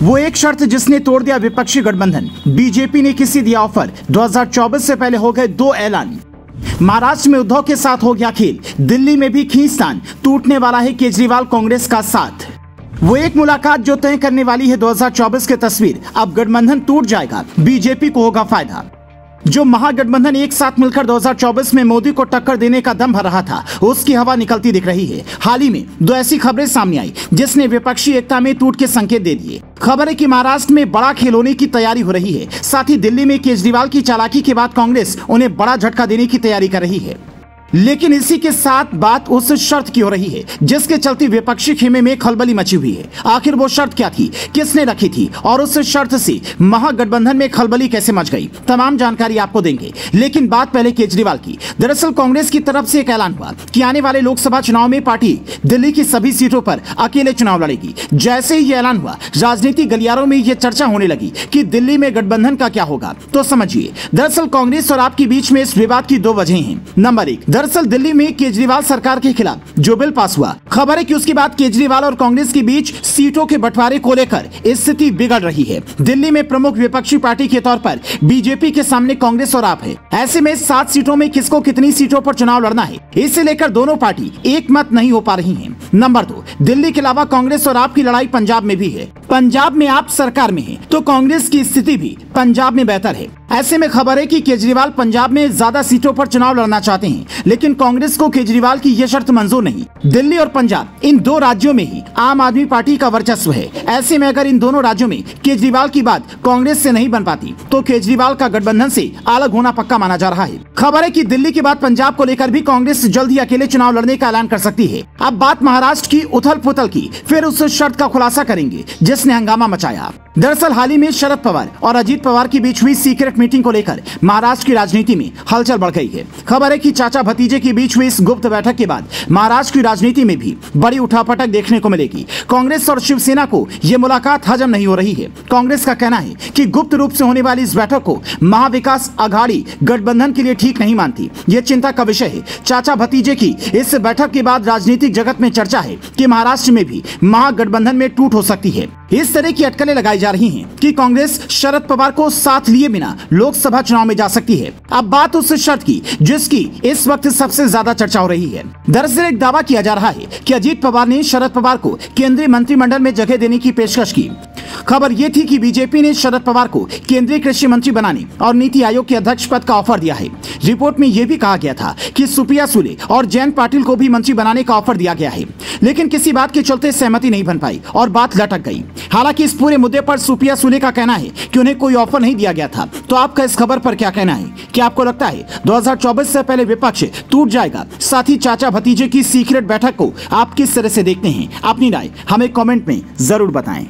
वो एक शर्त जिसने तोड़ दिया विपक्षी गठबंधन। बीजेपी ने किसी दिया ऑफर। 2024 से पहले हो गए 2 ऐलान। महाराष्ट्र में उद्धव के साथ हो गया खेल। दिल्ली में भी खींचतान। टूटने वाला है केजरीवाल कांग्रेस का साथ। वो एक मुलाकात जो तय करने वाली है 2024 की तस्वीर। अब गठबंधन टूट जाएगा, बीजेपी को होगा फायदा। जो महागठबंधन एक साथ मिलकर 2024 में मोदी को टक्कर देने का दम भर रहा था, उसकी हवा निकलती दिख रही है। हाल ही में 2 ऐसी खबरें सामने आई जिसने विपक्षी एकता में टूट के संकेत दे दिए। खबर है कि महाराष्ट्र में बड़ा खेल होने की तैयारी हो रही है। साथ ही दिल्ली में केजरीवाल की चालाकी के बाद कांग्रेस उन्हें बड़ा झटका देने की तैयारी कर रही है। लेकिन इसी के साथ बात उस शर्त की हो रही है जिसके चलते विपक्षी खेमे में खलबली मची हुई है। आखिर वो शर्त क्या थी, किसने रखी थी और उस शर्त से महागठबंधन में खलबली कैसे मच गई, तमाम जानकारी आपको देंगे। लेकिन बात पहले केजरीवाल की। दरअसल कांग्रेस की तरफ से एक ऐलान हुआ कि आने वाले लोकसभा चुनाव में पार्टी दिल्ली की सभी सीटों पर अकेले चुनाव लड़ेगी। जैसे ही ये ऐलान हुआ, राजनीतिक गलियारों में ये चर्चा होने लगी कि दिल्ली में गठबंधन का क्या होगा। तो समझिए, दरअसल कांग्रेस और आपके बीच में इस विवाद की 2 वजह हैं। नंबर 1, दरअसल दिल्ली में केजरीवाल सरकार के खिलाफ जो बिल पास हुआ, खबर है कि उसके बाद केजरीवाल और कांग्रेस के बीच सीटों के बंटवारे को लेकर स्थिति बिगड़ रही है। दिल्ली में प्रमुख विपक्षी पार्टी के तौर पर बीजेपी के सामने कांग्रेस और आप है। ऐसे में 7 सीटों में किसको कितनी सीटों पर चुनाव लड़ना है, इसे लेकर दोनों पार्टी एक मत नहीं हो पा रही है। नंबर 2, दिल्ली के अलावा कांग्रेस और आप की लड़ाई पंजाब में भी है। पंजाब में आप सरकार में है तो कांग्रेस की स्थिति भी पंजाब में बेहतर है। ऐसे में खबर है कि केजरीवाल पंजाब में ज्यादा सीटों पर चुनाव लड़ना चाहते हैं, लेकिन कांग्रेस को केजरीवाल की यह शर्त मंजूर नहीं। दिल्ली और पंजाब, इन 2 राज्यों में ही आम आदमी पार्टी का वर्चस्व है। ऐसे में अगर इन दोनों राज्यों में केजरीवाल की बात कांग्रेस से नहीं बन पाती तो केजरीवाल का गठबंधन से अलग होना पक्का माना जा रहा है। खबर है कि दिल्ली के बाद पंजाब को लेकर भी कांग्रेस जल्द ही अकेले चुनाव लड़ने का ऐलान कर सकती है। अब बात महाराष्ट्र की उथल पुथल की, फिर उस शर्त का खुलासा करेंगे जिसने हंगामा मचाया। दरअसल हाल ही में शरद पवार और अजीत पवार के बीच हुई सीक्रेट मीटिंग को लेकर महाराष्ट्र की राजनीति में हलचल बढ़ गई है। खबर है कि चाचा भतीजे के बीच हुई इस गुप्त बैठक के बाद महाराष्ट्र की राजनीति में भी बड़ी उठापटक देखने को मिलेगी। कांग्रेस और शिवसेना को यह मुलाकात हजम नहीं हो रही है। कांग्रेस का कहना है कि गुप्त रूप से होने वाली इस बैठक को महाविकास आघाड़ी गठबंधन के लिए ठीक नहीं मानती। ये चिंता का विषय है। चाचा भतीजे की इस बैठक के बाद राजनीतिक जगत में चर्चा है कि महाराष्ट्र में भी महागठबंधन में टूट हो सकती है। इस तरह की अटकलें लगाई जा रही हैं कि कांग्रेस शरद पवार को साथ लिए बिना लोकसभा चुनाव में जा सकती है। अब बात उस शर्त की जिसकी इस वक्त सबसे ज्यादा चर्चा हो रही है। दरअसल एक दावा किया जा रहा है कि अजीत पवार ने शरद पवार को केंद्रीय मंत्रिमंडल में जगह देने की पेशकश की। खबर ये थी कि बीजेपी ने शरद पवार को केंद्रीय कृषि मंत्री बनाने और नीति आयोग के अध्यक्ष पद का ऑफर दिया है। रिपोर्ट में यह भी कहा गया था कि सुप्रिया सुले और जयंत पाटिल को भी मंत्री बनाने का ऑफर दिया गया है, लेकिन किसी बात के चलते सहमति नहीं बन पाई और बात लटक गई। हालांकि इस पूरे मुद्दे पर सुप्रिया सुले का कहना है कि उन्हें कोई ऑफर नहीं दिया गया था। तो आपका इस खबर पर क्या कहना है? क्या आपको लगता है 2024 से पहले विपक्ष टूट जाएगा? साथ ही चाचा भतीजे की सीक्रेट बैठक को आप किस तरह से देखते हैं? अपनी राय हमें कमेंट में जरूर बताएं।